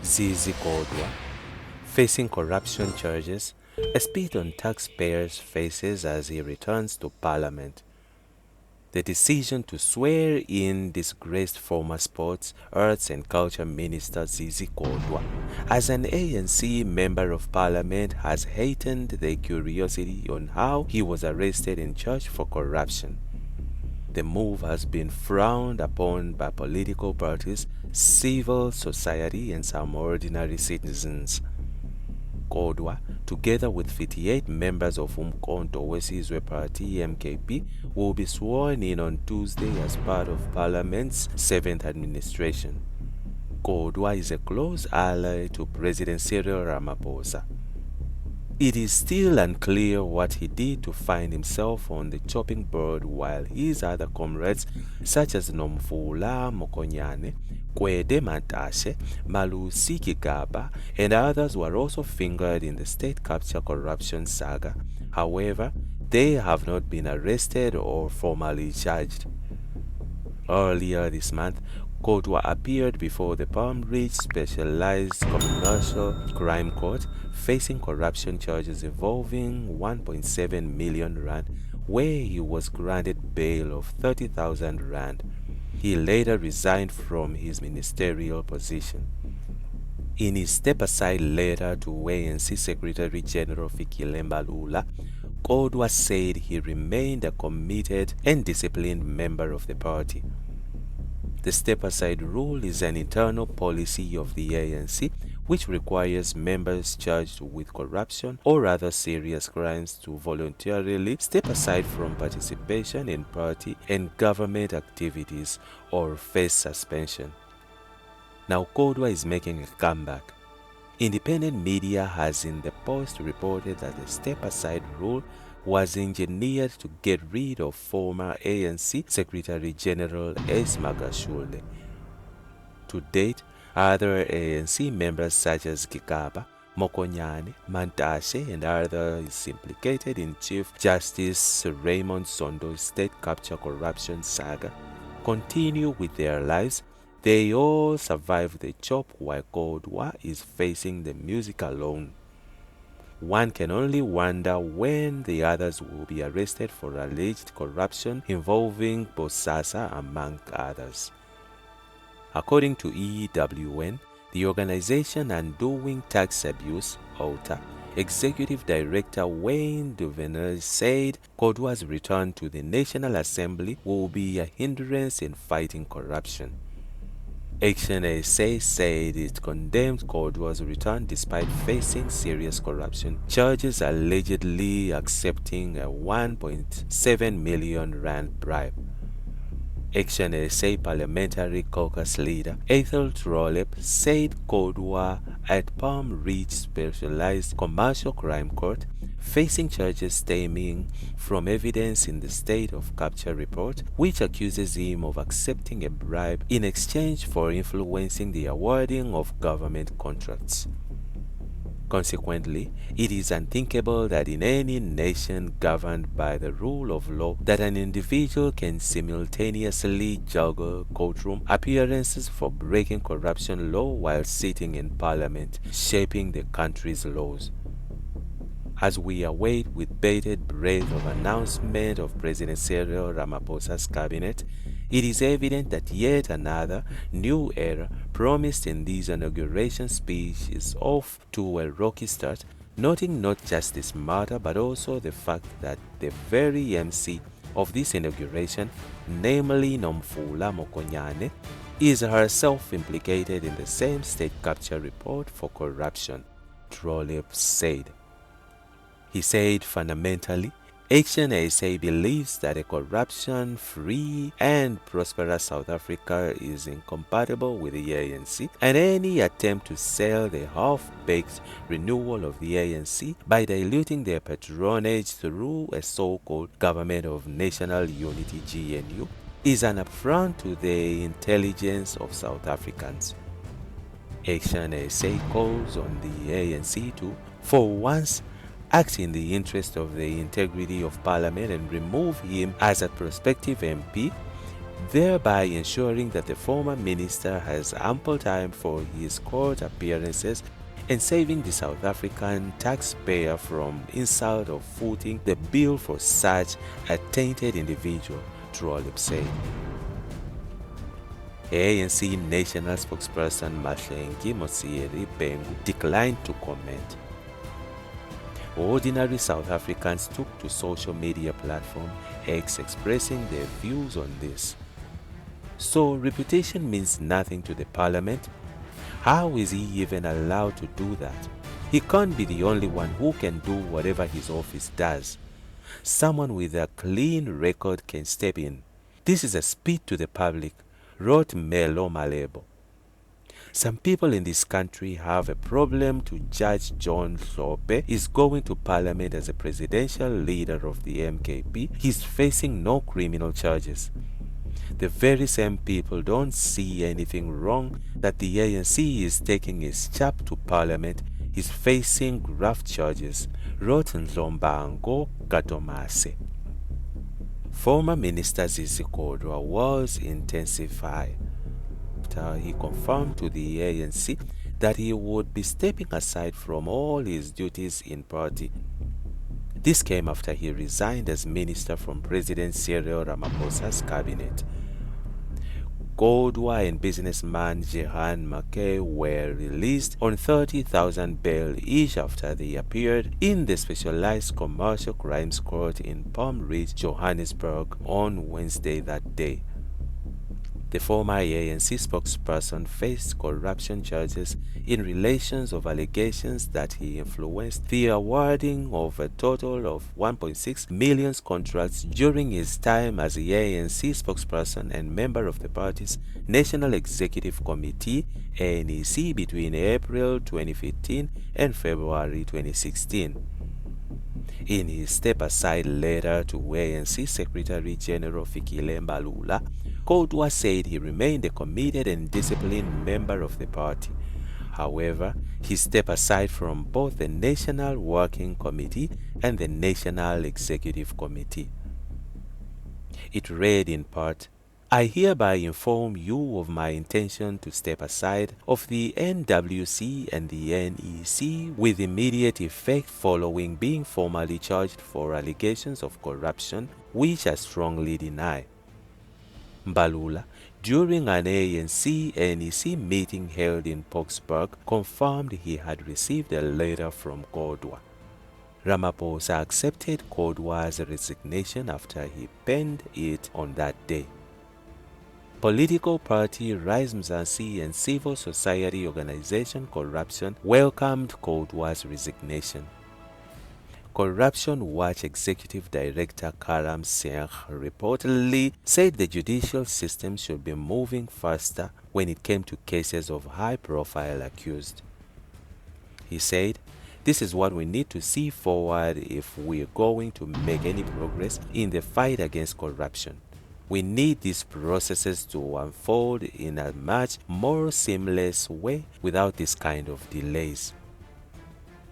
Zizi Kodwa, facing corruption charges, a spit on taxpayers' faces as he returns to Parliament. The decision to swear in disgraced former Sports, Arts and Culture Minister Zizi Kodwa as an ANC Member of Parliament has heightened the curiosity on how he was arrested and charged for corruption. The move has been frowned upon by political parties, civil society and some ordinary citizens. Kodwa, together with 58 members of uMkhonto weSizwe Party MKP, will be sworn in on Tuesday as part of Parliament's 7th administration. Kodwa is a close ally to President Cyril Ramaphosa. It is still unclear what he did to find himself on the chopping board while his other comrades such as Nomvula Mokonyane, Gwede Mantashe, Malusi Gigaba, and others were also fingered in the state capture corruption saga. However, they have not been arrested or formally charged. Earlier this month, Kodwa appeared before the Palm Ridge Specialized Commercial Crime Court facing corruption charges involving 1.7 million rand, where he was granted bail of 30,000 rand. He later resigned from his ministerial position. In his step-aside letter to ANC Secretary General Fikile Mbalula, Kodwa said he remained a committed and disciplined member of the party. The step-aside rule is an internal policy of the ANC which requires members charged with corruption or other serious crimes to voluntarily step aside from participation in party and government activities or face suspension. Now Kodwa is making a comeback. Independent media has in the post reported that the step-aside rule was engineered to get rid of former ANC Secretary General S. Magashule. To date, other ANC members such as Gigaba, Mokonyane, Mantashe and others implicated in Chief Justice Raymond Sondo's state capture corruption saga continue with their lives. They all survived the chop while Kodwa is facing the music alone. One can only wonder when the others will be arrested for alleged corruption involving Bosasa among others. According to EWN, the organization Undoing Tax Abuse, OTA, Executive Director Wayne Duveneer said Kodwa's return to the National Assembly will be a hindrance in fighting corruption. Action SA said it condemned Kodwa's return despite facing serious corruption charges, allegedly accepting a 1.7 million rand bribe. Action SA Parliamentary Caucus leader Ethel Trollip said Kodwa at Palm Ridge Specialized Commercial Crime Court facing charges stemming from evidence in the State of Capture report, which accuses him of accepting a bribe in exchange for influencing the awarding of government contracts. Consequently, it is unthinkable that in any nation governed by the rule of law that an individual can simultaneously juggle courtroom appearances for breaking corruption law while sitting in parliament, shaping the country's laws. As we await with bated breath of announcement of President Cyril Ramaphosa's cabinet, it is evident that yet another new era promised in this inauguration speech is off to a rocky start, noting not just this matter but also the fact that the very MC of this inauguration, namely Nomvula Mokonyane, is herself implicated in the same state capture report for corruption, Trollip said. He said fundamentally, Action SA believes that a corruption-free and prosperous South Africa is incompatible with the ANC, and any attempt to sell the half-baked renewal of the ANC by diluting their patronage through a so-called Government of National Unity GNU is an affront to the intelligence of South Africans. Action SA calls on the ANC to, for once, act in the interest of the integrity of Parliament and remove him as a prospective MP thereby ensuring that the former minister has ample time for his court appearances and saving the South African taxpayer from insult of footing the bill for such a tainted individual, Trollip said. ANC National Spokesperson Mahlengi Mosieri Bengu declined to comment. Ordinary South Africans took to social media platform X expressing their views on this. So reputation means nothing to the parliament? How is he even allowed to do that? He can't be the only one who can do whatever his office does. Someone with a clean record can step in. This is a speech to the public, wrote Melo Malebo. Some people in this country have a problem to judge John Hlophe is going to parliament as a presidential leader of the MKP. He's facing no criminal charges. The very same people don't see anything wrong that the ANC is taking his chap to parliament. He's facing graft charges, wrote Nzombango Gatomase. Former Minister Zizi Kodwa was intensified after he confirmed to the ANC that he would be stepping aside from all his duties in party. This came after he resigned as minister from President Cyril Ramaphosa's cabinet. Kodwa and businessman Jehan Mackay were released on 30,000 bail each after they appeared in the Specialized Commercial Crimes Court in Palm Ridge, Johannesburg on Wednesday that day. The former ANC spokesperson faced corruption charges in relation of allegations that he influenced the awarding of a total of 1.6 million contracts during his time as the ANC spokesperson and member of the party's National Executive Committee (NEC) between April 2015 and February 2016. In his step-aside letter to ANC Secretary General Fikile Mbalula, Kodwa said he remained a committed and disciplined member of the party. However, he stepped aside from both the National Working Committee and the National Executive Committee. It read in part, I hereby inform you of my intention to step aside of the NWC and the NEC with immediate effect following being formally charged for allegations of corruption, which I strongly deny. Mbalula, during an ANC-NEC meeting held in Boksburg, confirmed he had received a letter from Kodwa. Ramaphosa accepted Kodwa's resignation after he penned it on that day. Political party Rise Mzansi and civil society organization Corruption welcomed Kodwa's resignation. Corruption Watch Executive Director Karam Singh reportedly said the judicial system should be moving faster when it came to cases of high-profile accused. He said, this is what we need to see forward if we're going to make any progress in the fight against corruption. We need these processes to unfold in a much more seamless way without this kind of delays.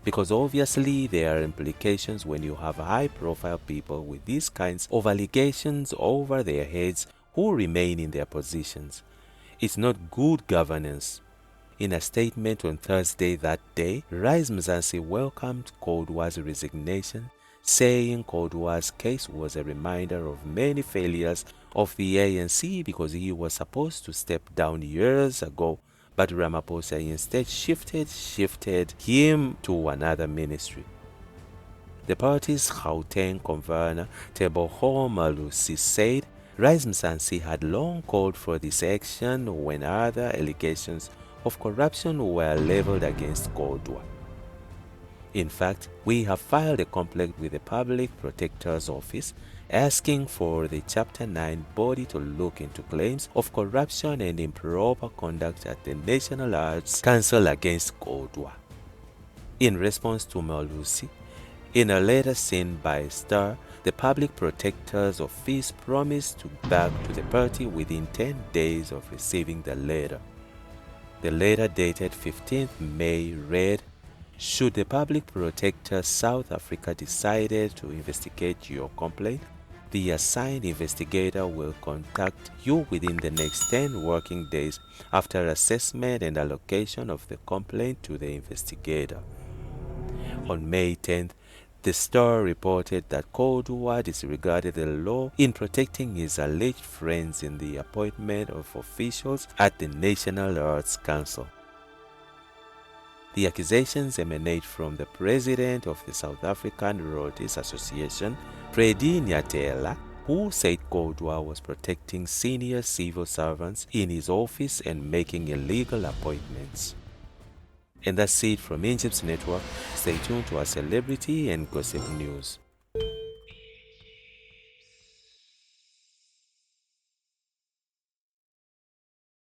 Because obviously there are implications when you have high-profile people with these kinds of allegations over their heads who remain in their positions. It's not good governance. In a statement on Thursday that day, Rise Mzansi welcomed Kodwa's resignation, saying Kodwa's case was a reminder of many failures of the ANC because he was supposed to step down years ago, but Ramaphosa instead shifted him to another ministry. The party's Gauteng convener, Teboho Malusi, said Rise Mzansi had long called for this action when other allegations of corruption were leveled against Kodwa. In fact, we have filed a complaint with the Public Protector's Office asking for the Chapter 9 body to look into claims of corruption and improper conduct at the National Arts Council against Kodwa. In response to Malusi, in a letter sent by Star, the Public Protector's Office promised to back to the party within 10 days of receiving the letter. The letter dated 15th May read, should the Public Protector South Africa decided to investigate your complaint, The assigned investigator will contact you within the next 10 working days after assessment and allocation of the complaint to the investigator. On May 10th, the Star reported that Kodwa disregarded the law in protecting his alleged friends in the appointment of officials at the National Arts Council. The accusations emanate from the president of the South African Royalties Association, Freddy Nyatela, who said Kodwa was protecting senior civil servants in his office and making illegal appointments. And that's it from Injibs Network. Stay tuned to our celebrity and gossip news.